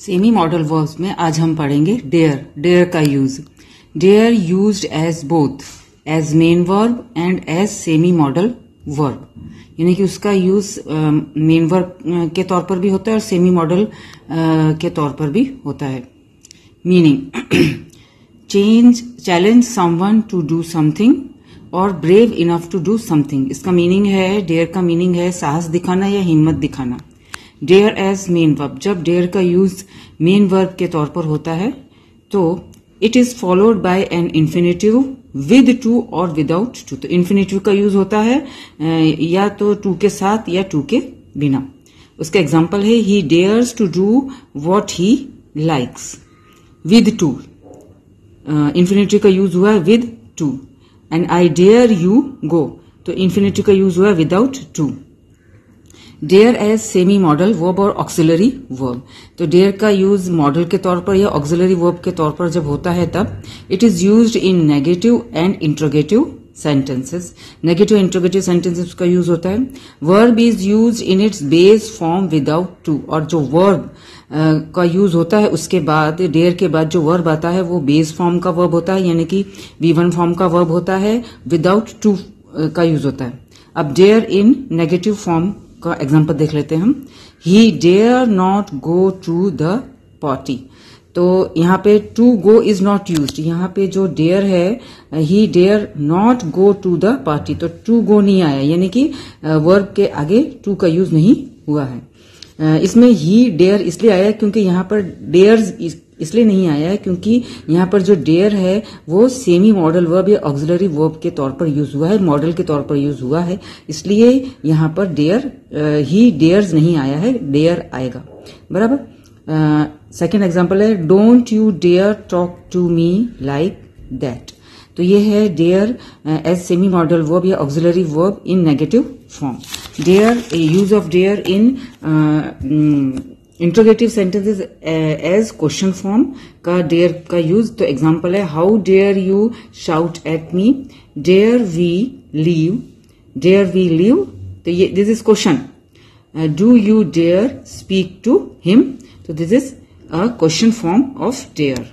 Semi modal verbs में आज हम पढ़ेंगे डेयर। डेयर का use. Dare used as both as main verb and as semi modal verb, यानी कि उसका यूज मेन वर्ब के तौर पर भी होता है और सेमी मॉडल के तौर पर भी होता है। Meaning challenge someone to do something और brave enough to do something. इसका मीनिंग है, डेयर का मीनिंग है साहस दिखाना या हिम्मत दिखाना। डेयर एज मेन वर्ब, जब डेयर का यूज मेन वर्ब के तौर पर होता है तो it is followed by an infinitive with to और विदाउट टू। तो इन्फिनेटिव का यूज होता है या तो टू के साथ या टू के बिना। उसका एग्जाम्पल है he dares to do what he likes with to. Infinitive का यूज हुआ है with to. And I dare you go, तो इन्फिनेटिव का यूज हुआ है without to. Dare as semi modal verb और ऑक्सिलरी वर्ब, तो डेयर का यूज मॉडल के तौर पर या ऑक्सिलरी वर्ब के तौर पर जब होता है तब it is used in negative and interrogative sentences. Negative interrogative sentences का यूज होता है। Verb is used in its base form without to, और जो वर्ब का यूज होता है उसके बाद डेयर के बाद जो वर्ब आता है वो बेस फॉर्म का वर्ब होता है, यानी कि V1 फॉर्म का वर्ब होता है, विदाउट टू का यूज होता है। अब डेयर इन नेगेटिव फॉर्म का एग्जाम्पल देख लेते हैं हम। He dare not go to the party, तो यहाँ पे to go is not used. यहाँ पे जो डेयर है he dare not go to the party, तो टू गो नहीं आया, यानी कि वर्ब के आगे टू का यूज नहीं हुआ है। इसमें ही डेयर इसलिए आया क्योंकि यहाँ पर डेयर्स इसलिए नहीं आया है क्योंकि यहाँ पर जो डेयर है वो सेमी मॉडल वर्ब या ऑक्सिलरी वर्ब के तौर पर यूज हुआ है, मॉडल के तौर पर यूज हुआ है, इसलिए यहाँ पर डेयर ही डेयर्स नहीं आया है, डेयर आएगा। बराबर। सेकेंड एग्जाम्पल है don't you dare talk to me like that, तो ये है dare as semi modal verb या auxiliary verb in negative form. Dare, use of dare in interrogative sentences as question form का dare का use, तो example है how dare you shout at me, dare we leave, dare we leave, तो ये this is question. Do you dare speak to him, तो this is a question form of dare.